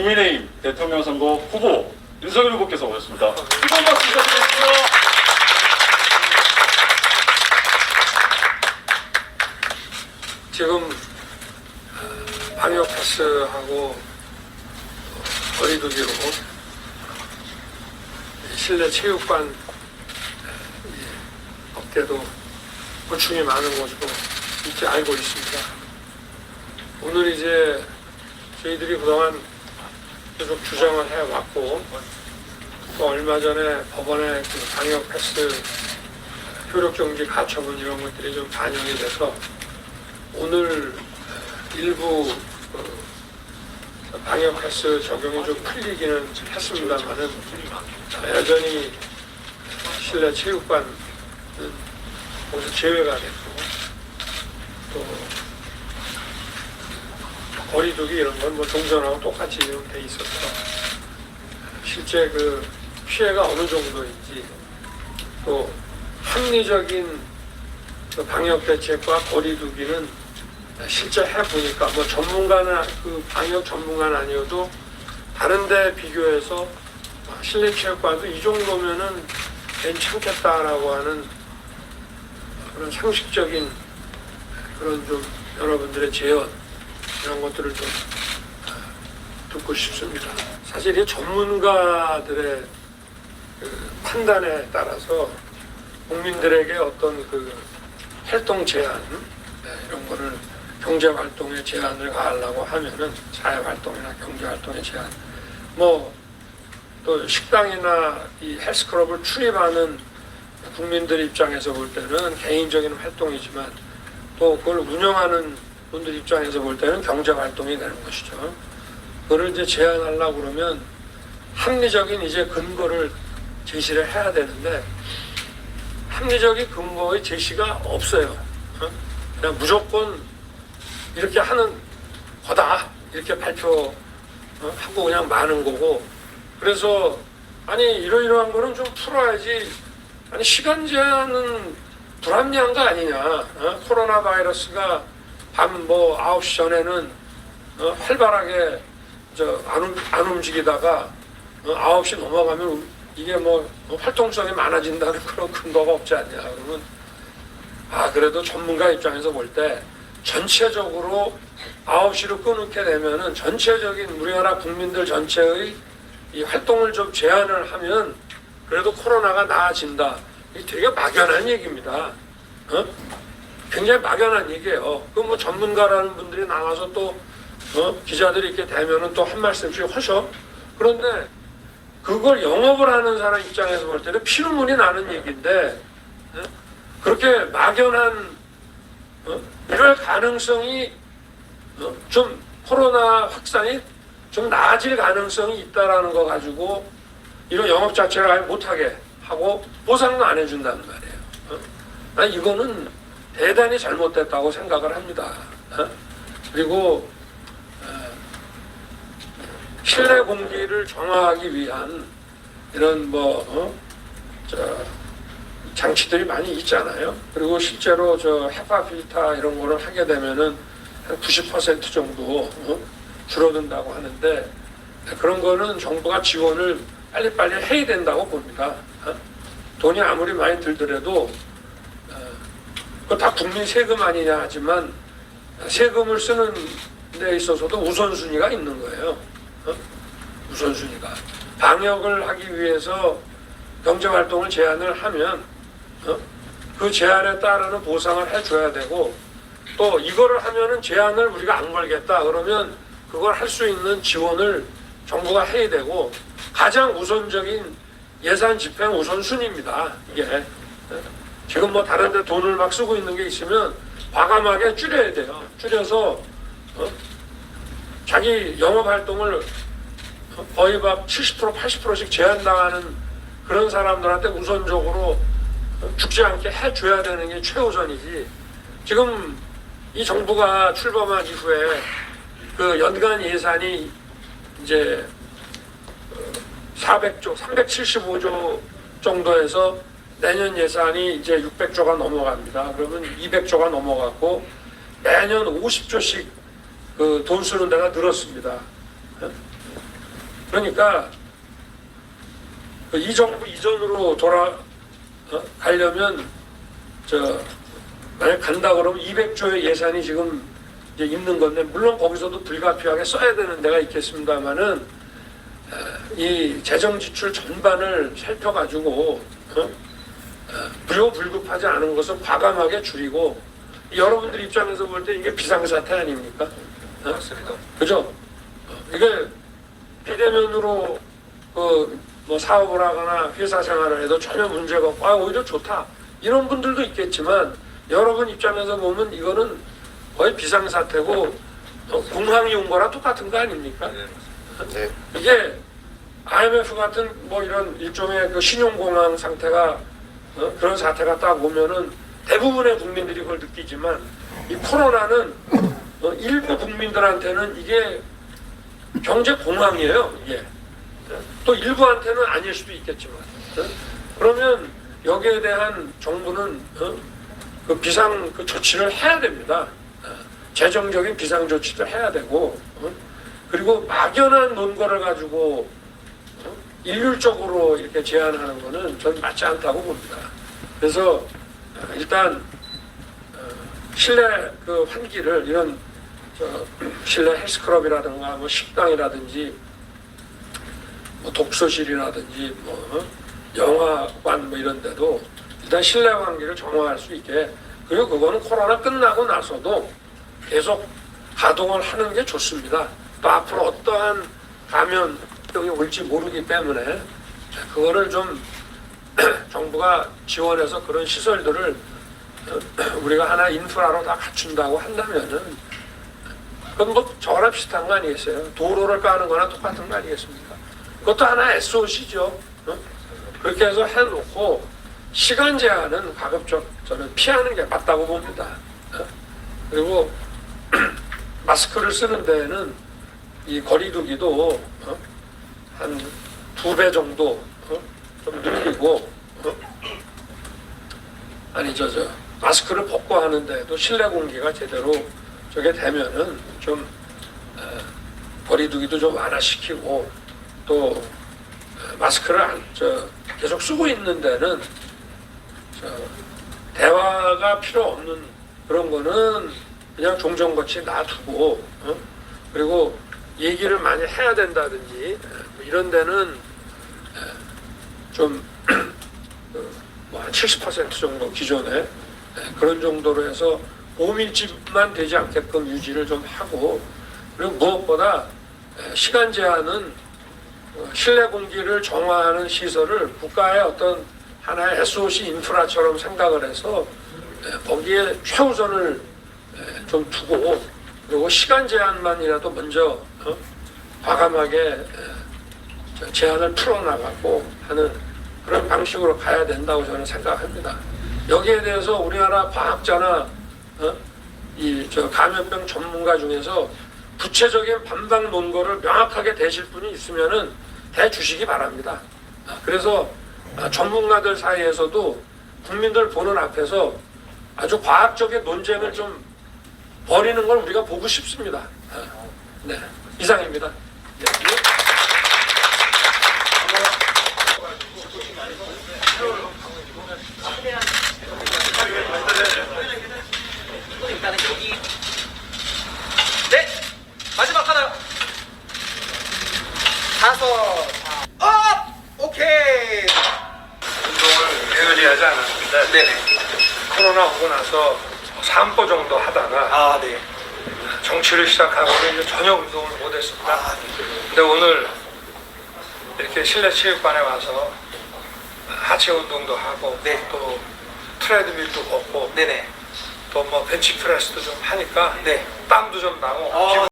국민의힘 대통령 선거 후보 윤석열 후보께서 오셨습니다. 뜨거운 박수 부탁드립니다. 지금 방역 패스하고 거리두기로 실내 체육관 업계도 고충이 많은 것으로 이렇게 알고 있습니다. 오늘 이제 저희들이 그동안 계속 주장을 해왔고 또 얼마 전에 법원의 그 방역 패스 효력정지 가처분 이런 것들이 좀 반영이 돼서 오늘 일부 방역 패스 적용이 좀 풀리기는 했습니다만은 여전히 실내 체육관은 거기서 제외가 됐고 또 거리두기 이런 건 뭐 종전하고 똑같이 돼 있어서 실제 그 피해가 어느 정도인지 또 합리적인 그 방역 대책과 거리두기는 실제 해보니까 뭐 전문가는 그 방역 전문가는 아니어도 다른데 비교해서 실내 체육관도 이 정도면은 괜찮겠다라고 하는 그런 상식적인 그런 좀 여러분들의 제언 이런 것들을 좀 듣고 싶습니다. 사실 이 전문가들의 그 판단에 따라서 국민들에게 어떤 그 활동 제한 이런 거를 경제 활동에 제한을 가하려고 하면은 사회 활동이나 경제 활동에 제한 뭐 또 식당이나 이 헬스클럽을 출입하는 국민들 입장에서 볼 때는 개인적인 활동이지만 또 그걸 운영하는 분들 입장에서 볼 때는 경제 활동이 되는 것이죠. 그걸 이제 제한하려고 그러면 합리적인 이제 근거를 제시를 해야 되는데 합리적인 근거의 제시가 없어요. 그냥 무조건 이렇게 하는 거다 이렇게 발표하고 그냥 마는 거고 그래서 아니 이러이러한 거는 좀 풀어야지 아니 시간 제한은 불합리한 거 아니냐 코로나 바이러스가 밤 뭐 9시 전에는 활발하게 안 움직이다가 9시 넘어가면 이게 뭐 활동성이 많아진다는 그런 근거가 없지 않냐 그러면 그래도 전문가 입장에서 볼 때 전체적으로 9시로 끊게 되면은 전체적인 우리나라 국민들 전체의 이 활동을 좀 제한을 하면 그래도 코로나가 나아진다. 이게 되게 막연한 얘기입니다. 굉장히 막연한 얘기예요. 그 뭐 전문가라는 분들이 나와서 또 기자들이 이렇게 되면은 또 한 말씀씩 하셔. 그런데 그걸 영업을 하는 사람 입장에서 볼 때는 피눈물이 나는 얘기인데 그렇게 막연한 이럴 가능성이 좀 코로나 확산이 좀 나아질 가능성이 있다라는 거 가지고 이런 영업 자체를 아예 못하게 하고 보상도 안 해준다는 말이에요. 난 이거는 대단히 잘못됐다고 생각을 합니다. 그리고 실내 공기를 정화하기 위한 이런 장치들이 많이 있잖아요. 그리고 실제로 헤파 필터 이런 거를 하게 되면은 한 90% 정도 줄어든다고 하는데 그런 거는 정부가 지원을 빨리빨리 해야 된다고 봅니다. 돈이 아무리 많이 들더라도 그거 다 국민 세금 아니냐 하지만 세금을 쓰는 데 있어서도 우선순위가 있는 거예요. 우선순위가 방역을 하기 위해서 경제활동을 제한을 하면 그 제한에 따르는 보상을 해줘야 되고 또 이거를 하면은 제한을 우리가 안 걸겠다 그러면 그걸 할 수 있는 지원을 정부가 해야 되고 가장 우선적인 예산 집행 우선순위입니다. 이게 지금 뭐 다른 데 돈을 막 쓰고 있는 게 있으면 과감하게 줄여야 돼요. 줄여서 자기 영업활동을 거의 막 70% 80%씩 제한당하는 그런 사람들한테 우선적으로 죽지 않게 해줘야 되는 게 최우선이지. 지금 이 정부가 출범한 이후에 그 연간 예산이 이제 400조, 375조 정도에서 내년 예산이 이제 600조가 넘어갑니다. 그러면 200조가 넘어갔고 매년 50조씩 그 돈 쓰는 데가 늘었습니다. 그러니까 이 정부 이전으로 가려면 만약 간다 그러면 200조의 예산이 지금 이제 있는 건데, 물론 거기서도 불가피하게 써야 되는 데가 있겠습니다만은 이 재정 지출 전반을 살펴가지고 불효불급하지 않은 것을 과감하게 줄이고, 여러분들 입장에서 볼 때 이게 비상사태 아닙니까? 맞습니다. 그죠? 이게 비대면으로 뭐 사업을 하거나 회사 생활을 해도 전혀 문제가 없고 오히려 좋다 이런 분들도 있겠지만, 여러분 입장에서 보면 이거는 거의 비상사태고 공황이 온 거랑 똑같은 거 아닙니까? 네. 이게 IMF 같은 뭐 이런 일종의 그 신용공황 상태가 그런 사태가 딱 오면은 대부분의 국민들이 그걸 느끼지만, 이 코로나는 일부 국민들한테는 이게 경제 공황이에요. 이게 또 일부한테는 아닐 수도 있겠지만, 그러면 여기에 대한 정부는 그 비상 그 조치를 해야 됩니다. 재정적인 비상 조치도 해야 되고, 그리고 막연한 논거를 가지고 일률적으로 이렇게 제안하는 거는 전 맞지 않다고 봅니다. 그래서 일단 실내 그 환기를 이런 실내 헬스클럽이라든가 뭐 식당이라든지 뭐 독서실이라든지 뭐 영화관 뭐 이런 데도 일단 실내 환기를 정화할 수 있게, 그리고 그거는 코로나 끝나고 나서도 계속 가동을 하는 게 좋습니다. 또 앞으로 어떠한 감염병이 올지 모르기 때문에 그거를 좀 정부가 지원해서 그런 시설들을 우리가 하나 인프라로 다 갖춘다고 한다면은, 그건 뭐 저거랑 비슷한 거 아니겠어요? 도로를 까는 거나 똑같은 거 아니겠습니까? 그것도 하나 SOC죠. 그렇게 해서 해놓고 시간 제한은 가급적 저는 피하는 게 맞다고 봅니다. 그리고 마스크를 쓰는 데에는 이 거리두기도 한 2배 정도 좀 늘리고, 마스크를 벗고 하는데도 실내 공기가 제대로 저게 되면은 좀 거리두기도 좀 완화시키고, 또 마스크를 계속 쓰고 있는 데는 대화가 필요 없는 그런 거는 그냥 종전같이 놔두고, 그리고 얘기를 많이 해야 된다든지 이런 데는 좀 뭐 한 70% 정도 기존에 그런 정도로 해서 고밀집만 되지 않게끔 유지를 좀 하고, 그리고 무엇보다 시간 제한은 실내 공기를 정화하는 시설을 국가의 어떤 하나의 SOC 인프라처럼 생각을 해서 거기에 최우선을 좀 두고, 그리고 시간 제한만이라도 먼저 과감하게 제한을 풀어나가고 하는 그런 방식으로 가야 된다고 저는 생각합니다. 여기에 대해서 우리나라 과학자나 감염병 전문가 중에서 구체적인 반박 논거를 명확하게 대실 분이 있으면은 대주시기 바랍니다. 그래서 전문가들 사이에서도 국민들 보는 앞에서 아주 과학적인 논쟁을 좀 벌이는 걸 우리가 보고 싶습니다. 네, 이상입니다. 네. 일단은 여기 네 마지막 하나 5 오케이. 운동을 게을리 하지 않았는데, 네네. 코로나 오고 나서 3보 정도 하다가 네. 정치를 시작하고는 이제 전혀 운동을 못했습니다. 근데 오늘 이렇게 실내 체육관에 와서 하체 운동도 하고, 네. 또 트레드밀도 걷고, 네네. 또 뭐 벤치프레스도 좀 하니까 네. 땀도 좀 나고